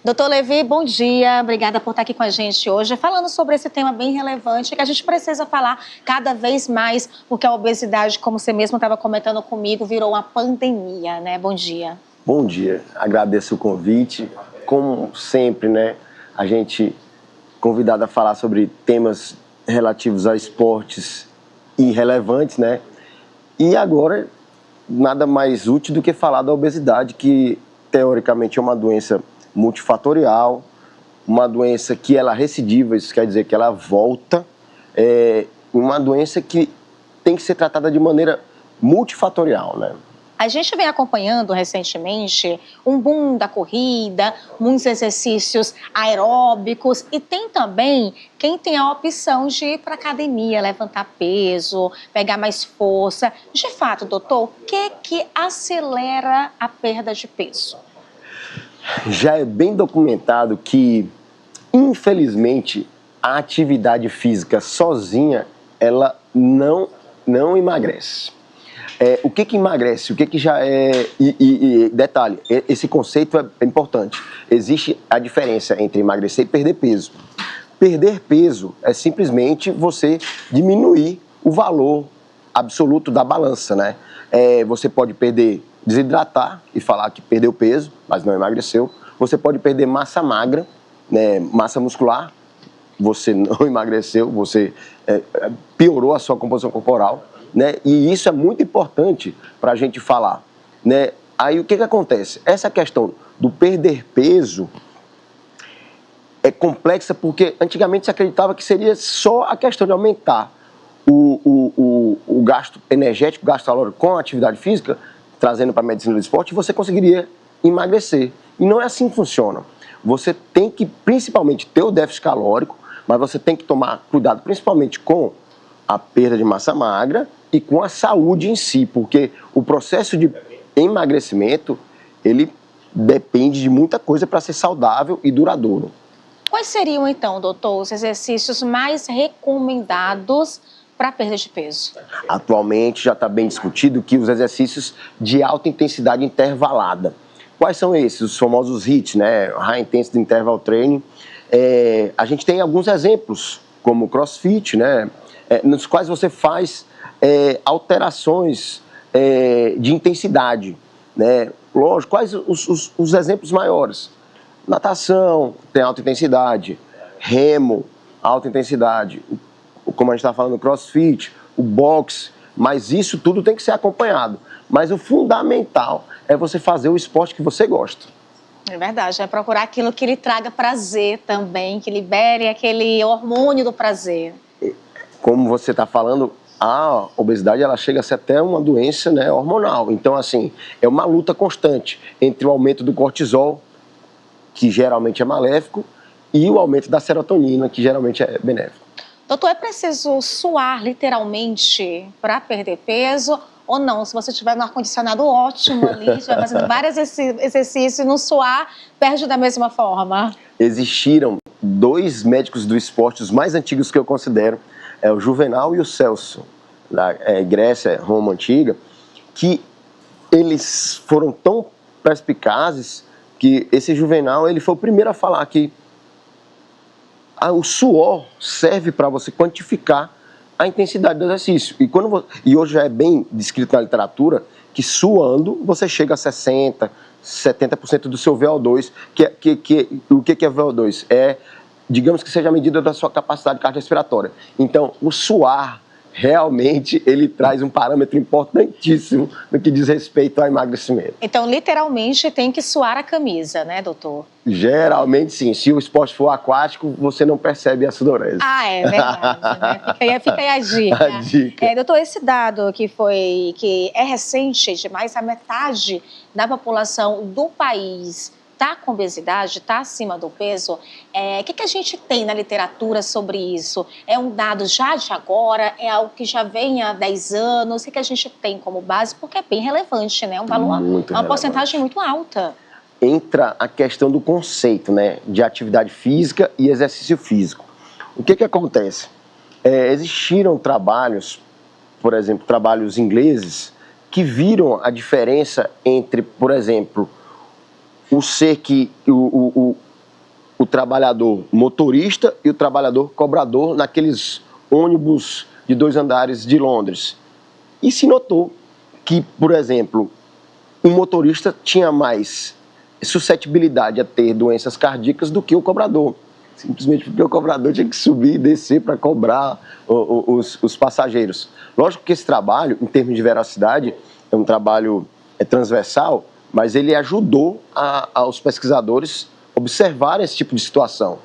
Doutor Levi, bom dia. Obrigada por estar aqui com a gente hoje, falando sobre esse tema bem relevante que a gente precisa falar cada vez mais, porque a obesidade, como você mesmo estava comentando comigo, virou uma pandemia, né? Bom dia. Bom dia, agradeço o convite. Como sempre, né, a gente convidado a falar sobre temas relativos a esportes irrelevantes, né? E agora, nada mais útil do que falar da obesidade, que teoricamente é uma doença multifatorial, uma doença que ela recidiva, isso quer dizer que ela volta, uma doença que tem que ser tratada de maneira multifatorial, né? A gente vem acompanhando recentemente um boom da corrida, muitos exercícios aeróbicos e tem também quem tem a opção de ir para a academia, levantar peso, pegar mais força. De fato, doutor, o que acelera a perda de peso? Já é bem documentado que, infelizmente, a atividade física sozinha, ela não emagrece. O que emagrece? O que já é... detalhe, esse conceito é importante. Existe a diferença entre emagrecer e perder peso. Perder peso é simplesmente você diminuir o valor absoluto da balança, né? Você pode desidratar e falar que perdeu peso, mas não emagreceu. Você pode perder massa magra, né, massa muscular, você não emagreceu, você piorou a sua composição corporal, né? E isso é muito importante para a gente falar, né? Aí o que acontece? Essa questão do perder peso é complexa porque antigamente se acreditava que seria só a questão de aumentar o gasto energético, o gasto calórico com a atividade física, trazendo para a medicina do esporte, você conseguiria emagrecer. E não é assim que funciona. Você tem que principalmente ter o déficit calórico, mas você tem que tomar cuidado principalmente com a perda de massa magra e com a saúde em si, porque o processo de emagrecimento, ele depende de muita coisa para ser saudável e duradouro. Quais seriam, então, doutor, os exercícios mais recomendados para perda de peso? Atualmente já está bem discutido que os exercícios de alta intensidade intervalada. Quais são esses? Os famosos HIIT, né? High Intensity Interval Training. A gente tem alguns exemplos, como o CrossFit, né? Nos quais você faz alterações de intensidade, né? Lógico, quais os exemplos maiores? Natação tem alta intensidade, remo, alta intensidade, como a gente está falando, o CrossFit, o boxe, mas isso tudo tem que ser acompanhado. Mas o fundamental é você fazer o esporte que você gosta. É verdade, é procurar aquilo que lhe traga prazer também, que libere aquele hormônio do prazer. Como você está falando, a obesidade ela chega a ser até uma doença, né, hormonal. Então, assim, é uma luta constante entre o aumento do cortisol, que geralmente é maléfico, e o aumento da serotonina, que geralmente é benéfico. Doutor, é preciso suar literalmente para perder peso ou não? Se você estiver no ar-condicionado ótimo ali, estiver fazendo vários exercícios, não suar, perde da mesma forma. Existiram dois médicos do esporte, os mais antigos que eu considero, o Juvenal e o Celso, da Grécia, Roma Antiga, que eles foram tão perspicazes que esse Juvenal ele foi o primeiro a falar que o suor serve para você quantificar a intensidade do exercício. E hoje já é bem descrito na literatura que suando você chega a 60%, 70% do seu VO2. O que é VO2? Digamos que seja a medida da sua capacidade cardiorrespiratória. Então, o suar realmente ele traz um parâmetro importantíssimo no que diz respeito ao emagrecimento. Então, literalmente, tem que suar a camisa, né, doutor? Geralmente, sim. Se o esporte for aquático, você não percebe a sudorese. Ah, é verdade, né? Fica aí a dica. A dica. Doutor, esse dado que é recente demais, a metade da população do país está com obesidade, está acima do peso. O que a gente tem na literatura sobre isso? É um dado já de agora? É algo que já vem há 10 anos? O que a gente tem como base? Porque é bem relevante, né? Um valor, uma porcentagem muito alta. Entra a questão do conceito, né, de atividade física e exercício físico. O que acontece? Existiram trabalhos, por exemplo, trabalhos ingleses, que viram a diferença entre, por exemplo, trabalhador motorista e o trabalhador cobrador naqueles ônibus de 2 andares de Londres. E se notou que, por exemplo, o motorista tinha mais suscetibilidade a ter doenças cardíacas do que o cobrador. Simplesmente porque o cobrador tinha que subir e descer para cobrar os passageiros. Lógico que esse trabalho, em termos de veracidade, é um trabalho transversal, mas ele ajudou aos pesquisadores observarem esse tipo de situação.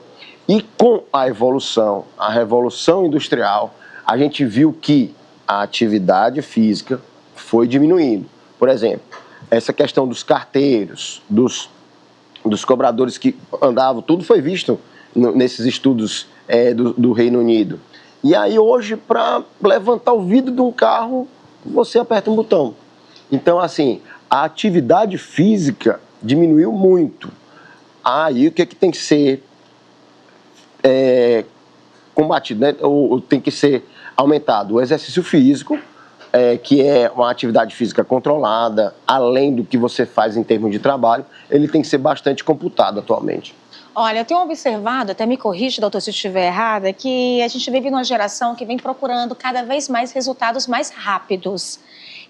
E com a evolução, a revolução industrial, a gente viu que a atividade física foi diminuindo. Por exemplo, essa questão dos carteiros, dos cobradores que andavam, tudo foi visto nesses estudos do Reino Unido. E aí hoje, para levantar o vidro de um carro, você aperta um botão. Então, assim, a atividade física diminuiu muito. Aí o que tem que ser combatido, né? Ou tem que ser aumentado? O exercício físico, que é uma atividade física controlada, além do que você faz em termos de trabalho, ele tem que ser bastante computado atualmente. Olha, eu tenho observado, até me corrige, doutor, se eu estiver errada, que a gente vive numa geração que vem procurando cada vez mais resultados mais rápidos.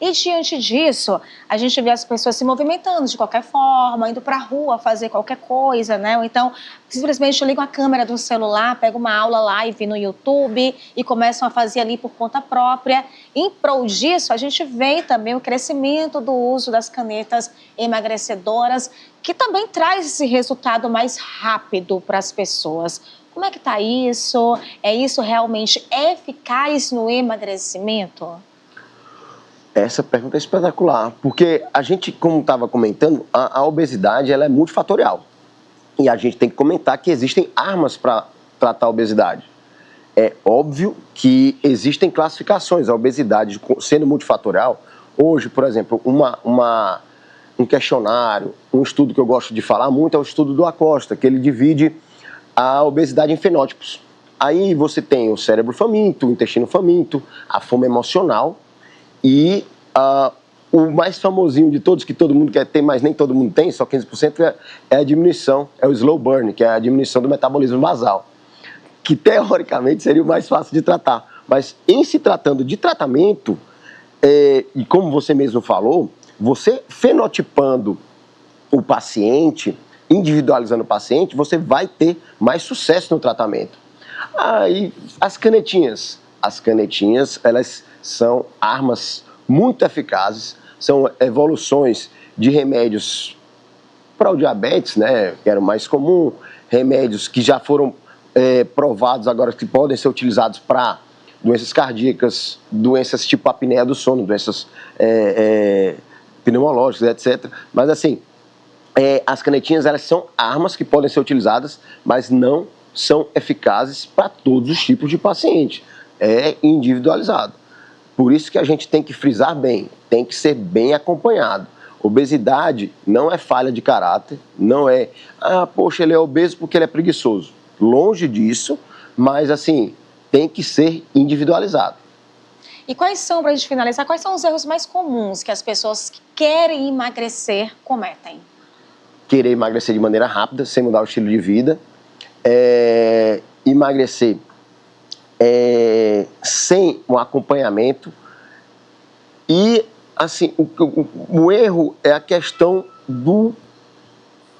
E diante disso, a gente vê as pessoas se movimentando de qualquer forma, indo para a rua fazer qualquer coisa, né? Ou então, simplesmente ligam a câmera do celular, pegam uma aula live no YouTube e começam a fazer ali por conta própria. Em prol disso, a gente vê também o crescimento do uso das canetas emagrecedoras, que também traz esse resultado mais rápido para as pessoas. Como é que está isso? É isso realmente eficaz no emagrecimento? Essa pergunta é espetacular, porque a gente, como estava comentando, a obesidade ela é multifatorial. E a gente tem que comentar que existem armas para tratar a obesidade. É óbvio que existem classificações. A obesidade, sendo multifatorial, hoje, por exemplo, um questionário, um estudo que eu gosto de falar muito é o estudo do Acosta, que ele divide a obesidade em fenótipos. Aí você tem o cérebro faminto, o intestino faminto, a fome emocional e o mais famosinho de todos, que todo mundo quer ter, mas nem todo mundo tem, só 15%, é a diminuição, é o slow burn, que é a diminuição do metabolismo basal, que teoricamente seria o mais fácil de tratar. Mas em se tratando de tratamento, e como você mesmo falou, você fenotipando o paciente, individualizando o paciente, você vai ter mais sucesso no tratamento. Aí, as canetinhas, elas são armas muito eficazes, são evoluções de remédios para o diabetes, né, que era o mais comum, remédios que já foram provados agora que podem ser utilizados para doenças cardíacas, doenças tipo apneia do sono, doenças pneumológicas, etc. Mas assim, as canetinhas elas são armas que podem ser utilizadas, mas não são eficazes para todos os tipos de paciente. É individualizado. Por isso que a gente tem que frisar bem, tem que ser bem acompanhado. Obesidade não é falha de caráter, não é, poxa, ele é obeso porque ele é preguiçoso. Longe disso, mas assim, tem que ser individualizado. E quais são, para a gente finalizar, quais são os erros mais comuns que as pessoas que querem emagrecer cometem? Querer emagrecer de maneira rápida, sem mudar o estilo de vida. Emagrecer sem um acompanhamento. E, assim, o erro é a questão do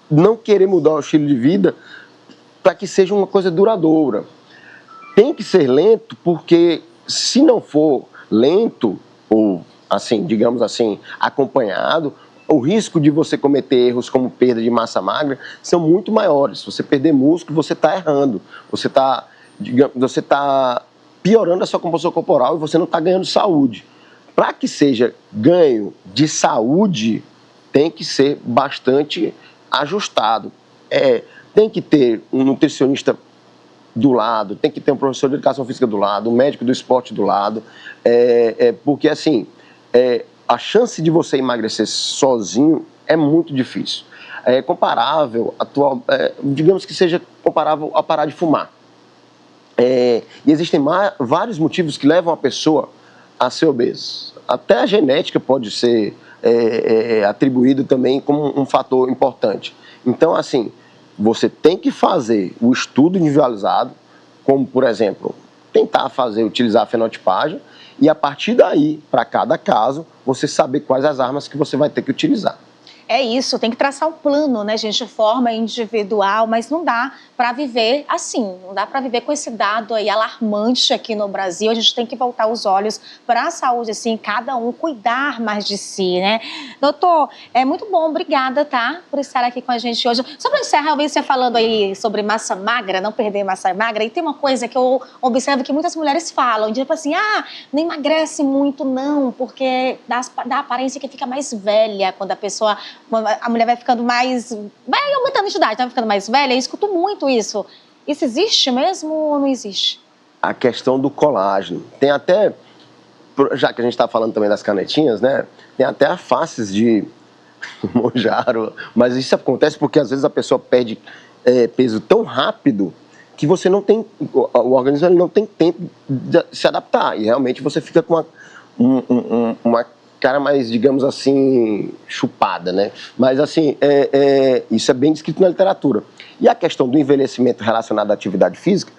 não querer mudar o estilo de vida para que seja uma coisa duradoura. Tem que ser lento, porque se não for lento, ou, assim, digamos assim, acompanhado, o risco de você cometer erros como perda de massa magra são muito maiores. Se você perder músculo, você está errando. Você está piorando a sua composição corporal e você não está ganhando saúde. Para que seja ganho de saúde, tem que ser bastante ajustado. Tem que ter um nutricionista do lado, tem que ter um professor de educação física do lado, um médico do esporte do lado, porque assim, a chance de você emagrecer sozinho é muito difícil. É comparável, digamos que seja comparável a parar de fumar. E existem vários motivos que levam a pessoa a ser obesa. Até a genética pode ser atribuída também como um fator importante. Então, assim, você tem que fazer o estudo individualizado, como, por exemplo, utilizar a fenotipagem, e a partir daí, para cada caso, você saber quais as armas que você vai ter que utilizar. É isso, tem que traçar um plano, né, gente, de forma individual, mas não dá para viver assim, não dá para viver com esse dado aí alarmante aqui no Brasil. A gente tem que voltar os olhos para a saúde, assim, cada um cuidar mais de si, né? Doutor, é muito bom, obrigada, tá, por estar aqui com a gente hoje. Só para encerrar, eu vi você falando aí sobre massa magra, não perder massa magra, e tem uma coisa que eu observo que muitas mulheres falam, tipo assim, não emagrece muito não, porque dá a aparência que fica mais velha quando a mulher vai ficando vai aumentando de idade, vai ficando mais velha. Eu escuto muito isso. Isso existe mesmo ou não existe? A questão do colágeno. Tem até, já que a gente está falando também das canetinhas, né? Tem até a faces de Monjaro, mas isso acontece porque às vezes a pessoa perde peso tão rápido que você não tem, o organismo ele não tem tempo de se adaptar, e realmente você fica com uma cara mais, digamos assim, chupada, né? Mas assim, isso é bem descrito na literatura. E a questão do envelhecimento relacionado à atividade física,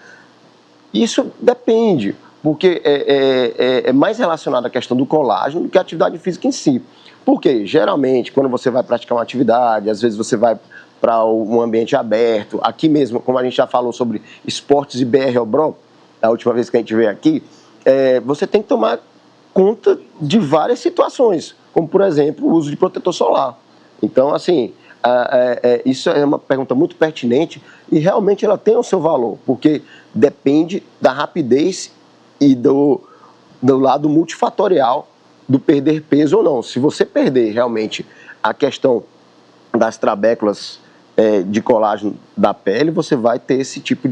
isso depende, porque é mais relacionado à questão do colágeno do que a atividade física em si. Porque, geralmente, quando você vai praticar uma atividade, às vezes você vai para um ambiente aberto, aqui mesmo, como a gente já falou sobre esportes e BR-Obron, a última vez que a gente veio aqui, você tem que tomar conta de várias situações, como, por exemplo, o uso de protetor solar. Então, assim, isso é uma pergunta muito pertinente e realmente ela tem o seu valor, porque depende da rapidez e do lado multifatorial do perder peso ou não. Se você perder realmente a questão das trabéculas de colágeno da pele, você vai ter esse tipo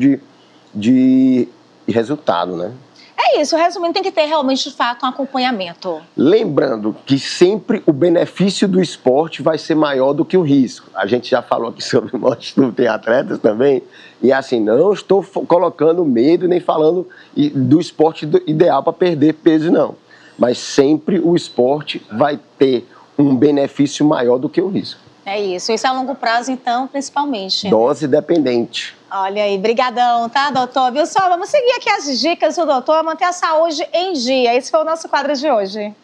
de resultado, né? É isso, resumindo, tem que ter realmente, de fato, um acompanhamento. Lembrando que sempre o benefício do esporte vai ser maior do que o risco. A gente já falou aqui sobre morte, tem atletas também, e assim, não estou colocando medo nem falando do esporte ideal para perder peso, não. Mas sempre o esporte vai ter um benefício maior do que o risco. É isso a longo prazo, então, principalmente. Dose dependente. Olha aí, brigadão, tá, doutor? Viu só? Vamos seguir aqui as dicas do doutor, manter a saúde em dia. Esse foi o nosso quadro de hoje.